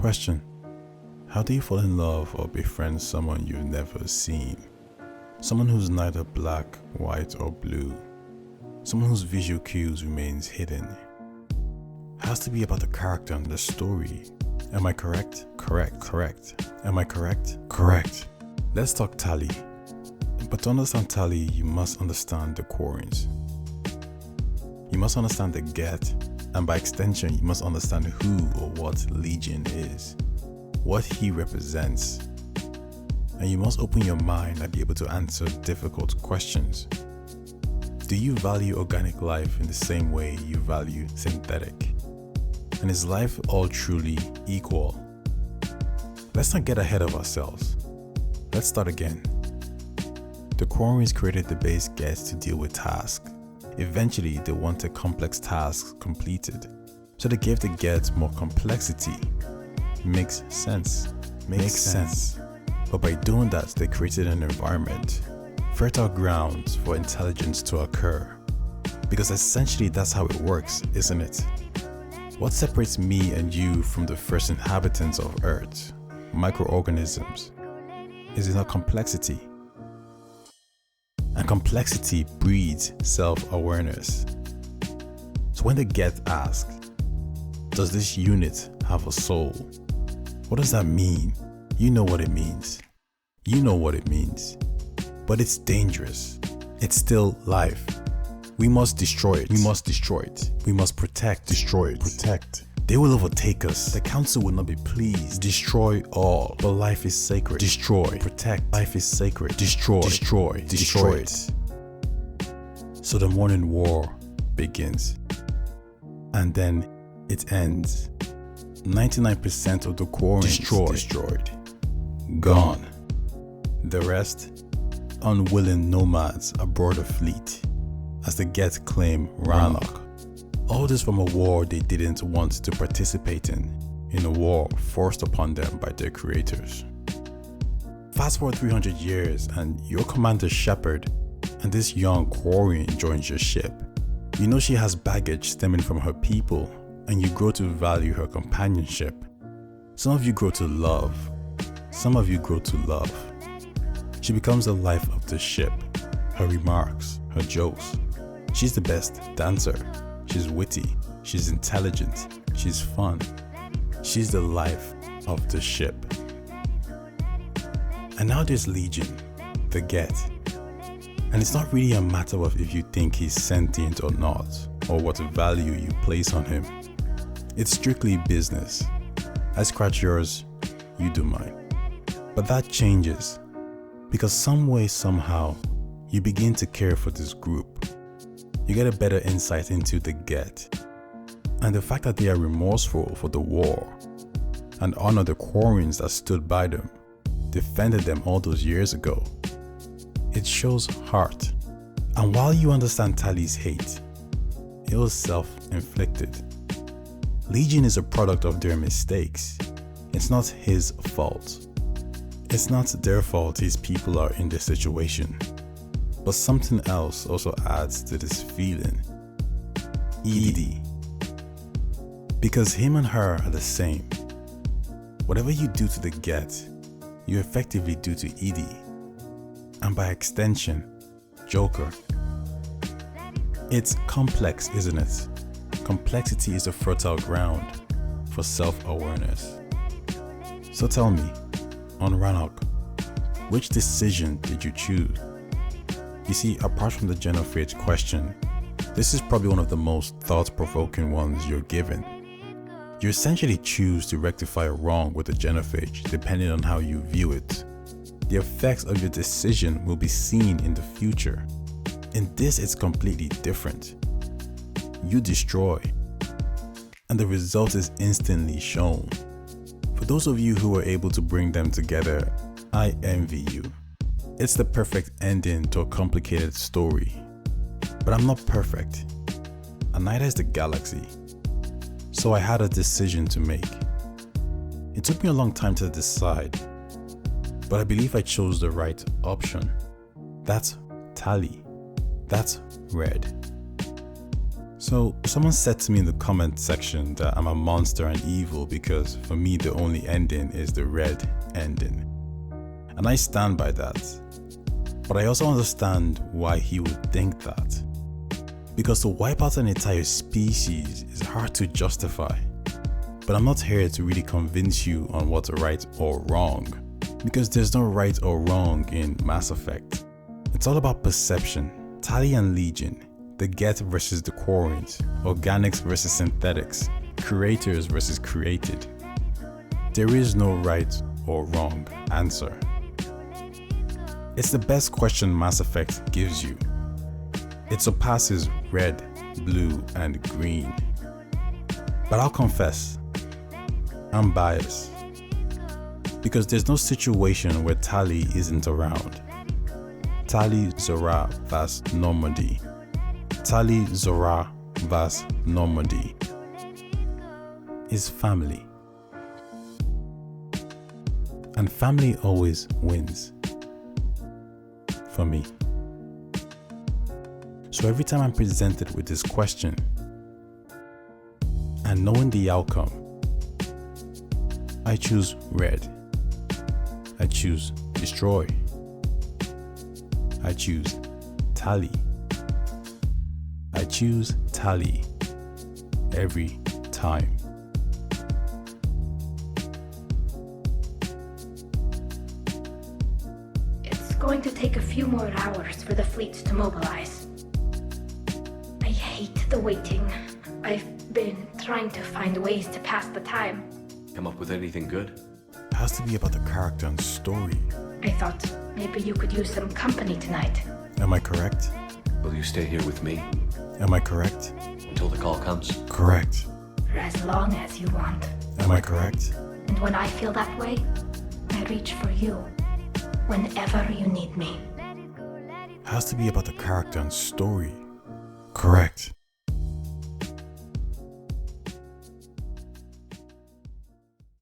Question: how do you fall in love or befriend someone you've never seen? Someone who's neither black, white, or blue. Someone whose visual cues remains hidden. It has to be about the character and the story. Am I correct? Correct. Am I correct? Correct. Let's talk Tali. But to understand Tali, you must understand the Quarians. You must understand the Geth, and by extension, you must understand who or what Legion is, what he represents. And you must open your mind and be able to answer difficult questions. Do you value organic life in the same way you value synthetic? And is life all truly equal? Let's not get ahead of ourselves. Let's start again. The Quarians created the base Geth to deal with tasks. Eventually, they wanted complex tasks completed, so they gave the Geth more complexity. Makes sense. But by doing that, they created an environment, fertile grounds for intelligence to occur. Because essentially that's how it works, isn't it? What separates me and you from the first inhabitants of Earth, microorganisms, is in our complexity. And complexity breeds self-awareness. So when the Geth ask, does this unit have a soul? What does that mean? You know what it means. But it's dangerous. It's still life. We must destroy it. We must protect. Destroy it. Protect. They will overtake us. The council will not be pleased. Destroy all. But life is sacred. Destroy. Protect. Life is sacred. Destroy it. So the morning war begins. And then it ends. 99% of the Quarians destroyed. Gone. The rest, unwilling nomads aboard a fleet, as the Geth claim Rannoch. All this from a war they didn't want to participate in a war forced upon them by their creators. Fast forward 300 years and your commander Shepard and this young Quarian joins your ship. You know she has baggage stemming from her people, and you grow to value her companionship. Some of you grow to love. She becomes the life of the ship. Her remarks, her jokes. She's the best dancer. She's witty. She's intelligent. She's fun. She's the life of the ship. And now there's Legion, the Geth. And it's not really a matter of if you think he's sentient or not, or what value you place on him. It's strictly business. I scratch yours, you do mine. But that changes, because some way, somehow, you begin to care for this group. You get a better insight into the Geth, and the fact that they are remorseful for the war, and honor the Quarians that stood by them, defended them all those years ago. It shows heart. And while you understand Tali's hate, it was self-inflicted. Legion is a product of their mistakes. It's not his fault. It's not their fault his people are in this situation. But something else also adds to this feeling. Edie. Because him and her are the same. Whatever you do to the Geth, you effectively do to Edie. And by extension, Joker. It's complex, isn't it? Complexity is a fertile ground for self-awareness. So tell me, on Rannoch, which decision did you choose? You see, apart from the genophage question, this is probably one of the most thought-provoking ones you're given. You essentially choose to rectify a wrong with a genophage depending on how you view it. The effects of your decision will be seen in the future. In this, it's completely different. You destroy, and the result is instantly shown. For those of you who were able to bring them together, I envy you. It's the perfect ending to a complicated story. But I'm not perfect, and neither is the galaxy. So I had a decision to make. It took me a long time to decide, but I believe I chose the right option. That's Tali. That's Red. So, someone said to me in the comment section that I'm a monster and evil because for me the only ending is the red ending. And I stand by that. But I also understand why he would think that. Because to wipe out an entire species is hard to justify. But I'm not here to really convince you on what's right or wrong. Because there's no right or wrong in Mass Effect. It's all about perception. Tali and Legion. The Geth versus the Quarians, organics versus synthetics, creators versus created. There is no right or wrong answer. It's the best question Mass Effect gives you. It surpasses red, blue, and green. But I'll confess, I'm biased. Because there's no situation where Tali isn't around. Tali'Zorah Vas Normandy. Tali'Zorah Vas Normandy is family. And family always wins. For me. So every time I'm presented with this question, and knowing the outcome, I choose red. I choose destroy. I choose Tali. I choose Tali every time. It's going to take a few more hours for the fleet to mobilize. I hate the waiting. I've been trying to find ways to pass the time. Come up with anything good? It has to be about the character and story. I thought maybe you could use some company tonight. Am I correct? Will you stay here with me? Am I correct? Until the call comes? Correct. For as long as you want. Am I correct? And when I feel that way, I reach for you. Whenever you need me. It has to be about the character and story. Correct.